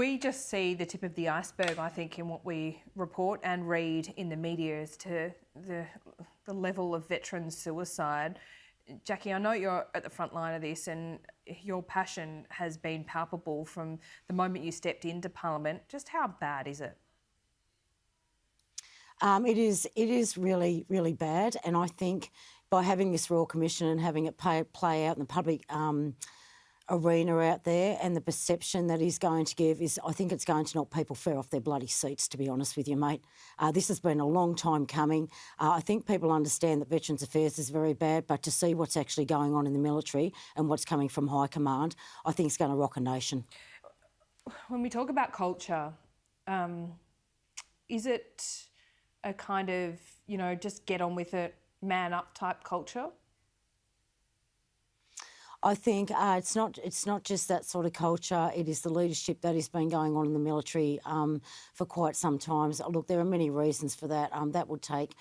We just see the tip of the iceberg, I think, in what we report and read in the media as to the level of veteran suicide. Jacqui, I know you're at the front line of this and your passion has been palpable from the moment you stepped into Parliament. Just how bad is it? It is really, really bad, and I think by having this Royal Commission and having it play out in the public arena out there, and the perception that he's going to give is, I think it's going to knock people fair off their bloody seats, to be honest with you, mate. This has been a long time coming. I think people understand that Veterans Affairs is very bad, but to see what's actually going on in the military and what's coming from High Command, I think it's going to rock a nation. When we talk about culture, is it a kind of, just get on with it, man up type culture? I think it's not just that sort of culture. It is the leadership that has been going on in the military for quite some time. So, look, there are many reasons for that. That would take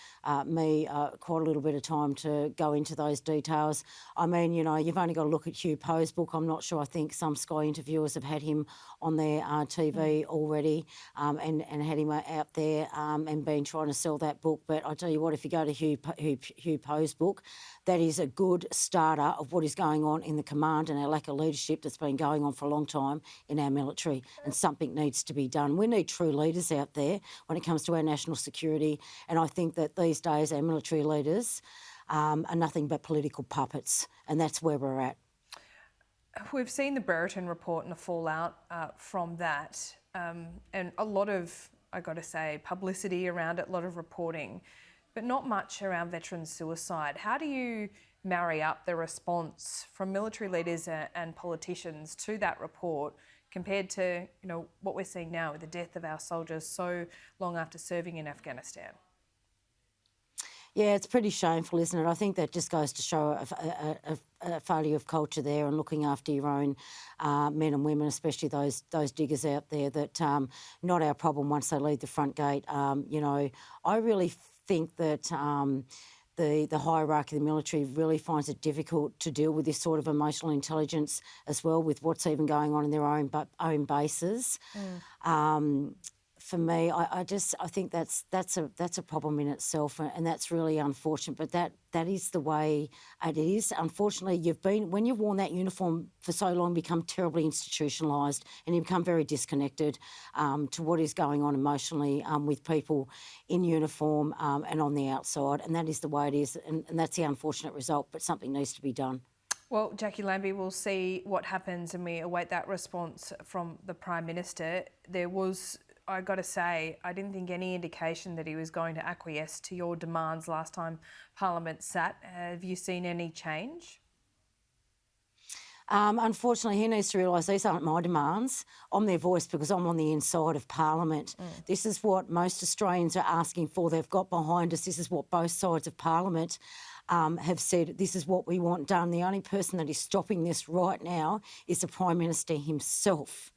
me quite a little bit of time to go into those details. I mean, you've only got to look at Hugh Poe's book. I'm not sure. I think some Sky interviewers have had him on their TV already and had him out there and been trying to sell that book. But I tell you what, if you go to Hugh Poe's book, that is a good starter of what is going on in the command and our lack of leadership that's been going on for a long time in our military, and something needs to be done. We need true leaders out there when it comes to our national security, and I think that these days our military leaders are nothing but political puppets, and that's where we're at. We've seen the Brereton report and the fallout from that, and a lot of, I got to say, publicity around it, a lot of reporting, but not much around veteran suicide. How do you marry up the response from military leaders and politicians to that report compared to what we're seeing now with the death of our soldiers so long after serving in Afghanistan? Yeah, it's pretty shameful, isn't it? I think that just goes to show a failure of culture there, and looking after your own men and women, especially those diggers out there, that not our problem once they leave the front gate. I really think that the hierarchy of the military really finds it difficult to deal with this sort of emotional intelligence as well, with what's even going on in their own bases. For me, I think that's a problem in itself, and that's really unfortunate. But that is the way it is. Unfortunately, when you've worn that uniform for so long, become terribly institutionalised, and you become very disconnected to what is going on emotionally with people in uniform and on the outside. And that is the way it is, and that's the unfortunate result. But something needs to be done. Well, Jacqui Lambie, we'll see what happens, and we await that response from the Prime Minister. There was, I got to say, I didn't think any indication that he was going to acquiesce to your demands last time Parliament sat. Have you seen any change? Unfortunately, he needs to realise these aren't my demands. I'm their voice because I'm on the inside of Parliament. This is what most Australians are asking for. They've got behind us. This is what both sides of Parliament have said. This is what we want done. The only person that is stopping this right now is the Prime Minister himself.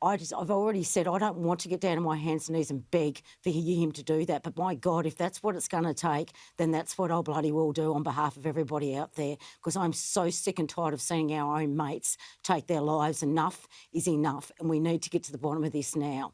I've already said I don't want to get down on my hands and knees and beg for him to do that. But my God, if that's what it's going to take, then that's what I'll bloody well do on behalf of everybody out there, because I'm so sick and tired of seeing our own mates take their lives. Enough is enough, and we need to get to the bottom of this now.